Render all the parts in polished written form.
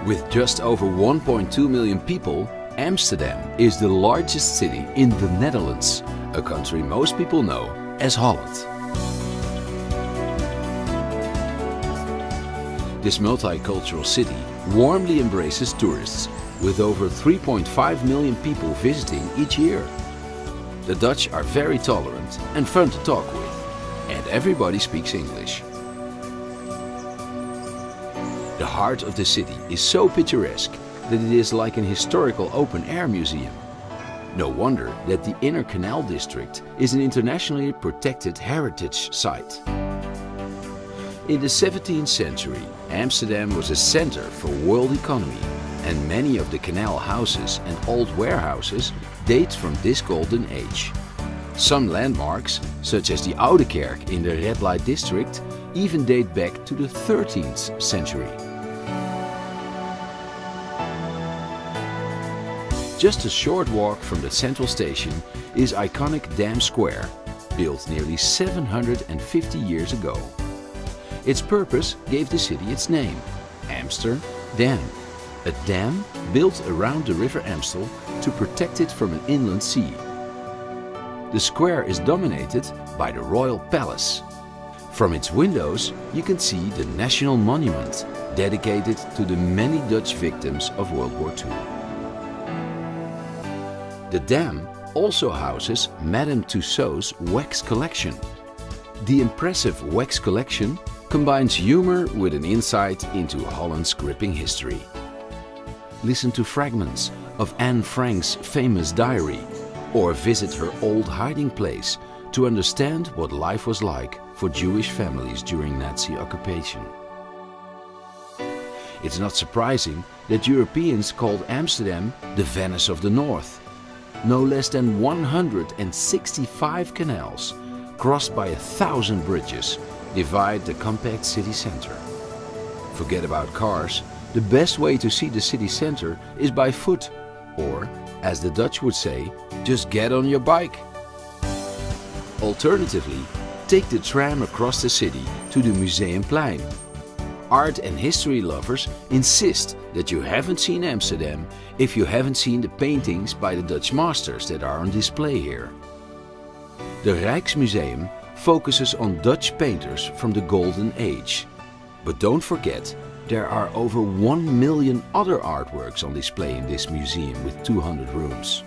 With just over 1.2 million people, Amsterdam is the largest city in the Netherlands, a country most people know as Holland. This multicultural city warmly embraces tourists, with over 3.5 million people visiting each year. The Dutch are very tolerant and fun to talk with, and everybody speaks English. The heart of the city is so picturesque that it is like an historical open-air museum. No wonder that the Inner Canal district is an internationally protected heritage site. In the 17th century, Amsterdam was a center for world economy, and many of the canal houses and old warehouses date from this golden age. Some landmarks, such as the Oude Kerk in the red light district, even date back to the 13th century. Just a short walk from the central station is iconic Dam Square, built nearly 750 years ago. Its purpose gave the city its name, Amsterdam, a dam built around the river Amstel to protect it from an inland sea. The square is dominated by the Royal Palace. From its windows you can see the National Monument, dedicated to the many Dutch victims of World War II. The dam also houses Madame Tussauds wax collection. The impressive wax collection combines humor with an insight into Holland's gripping history. Listen to fragments of Anne Frank's famous diary, or visit her old hiding place to understand what life was like for Jewish families during Nazi occupation. It's not surprising that Europeans called Amsterdam the Venice of the North. No less than 165 canals, crossed by 1,000 bridges, divide the compact city center. Forget about cars, the best way to see the city center is by foot, or, as the Dutch would say, just get on your bike. Alternatively, take the tram across the city to the Museumplein. Art and history lovers insist that you haven't seen Amsterdam if you haven't seen the paintings by the Dutch masters that are on display here. The Rijksmuseum focuses on Dutch painters from the Golden Age. But don't forget, there are over 1 million other artworks on display in this museum with 200 rooms.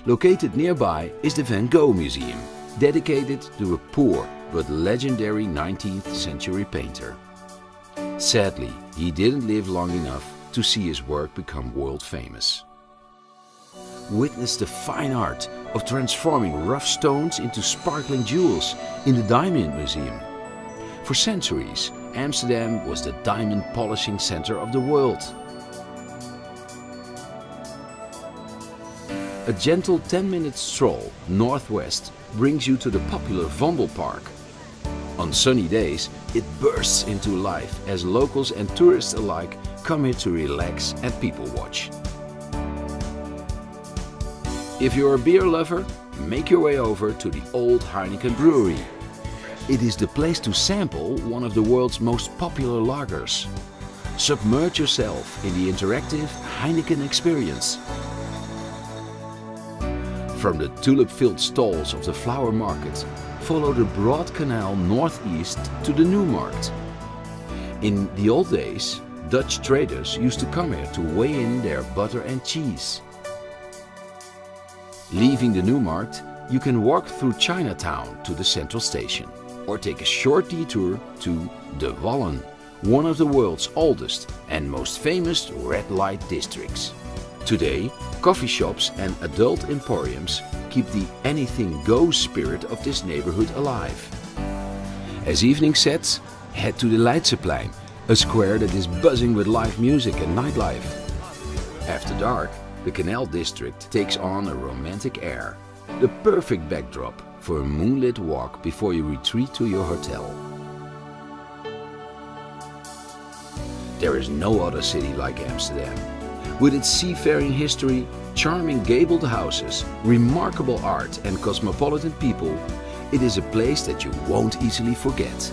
Located nearby is the Van Gogh Museum, dedicated to a poor but legendary 19th century painter. Sadly, he didn't live long enough to see his work become world famous. Witness the fine art of transforming rough stones into sparkling jewels in the Diamond Museum. For centuries, Amsterdam was the diamond polishing center of the world. A gentle 10-minute stroll northwest brings you to the popular Vondelpark. On sunny days, it bursts into life as locals and tourists alike come here to relax and people watch. If you're a beer lover, make your way over to the old Heineken brewery. It is the place to sample one of the world's most popular lagers. Submerge yourself in the interactive Heineken experience. From the tulip-filled stalls of the flower market, follow the broad canal northeast to the New Markt. In the old days, Dutch traders used to come here to weigh in their butter and cheese. Leaving the New Markt, you can walk through Chinatown to the central station, or take a short detour to De Wallen, one of the world's oldest and most famous red light districts. Today, coffee shops and adult emporiums keep the anything goes spirit of this neighborhood alive. As evening sets, head to the Leidseplein, a square that is buzzing with live music and nightlife. After dark, the Canal District takes on a romantic air, the perfect backdrop for a moonlit walk before you retreat to your hotel. There is no other city like Amsterdam. With its seafaring history, charming gabled houses, remarkable art and cosmopolitan people, it is a place that you won't easily forget.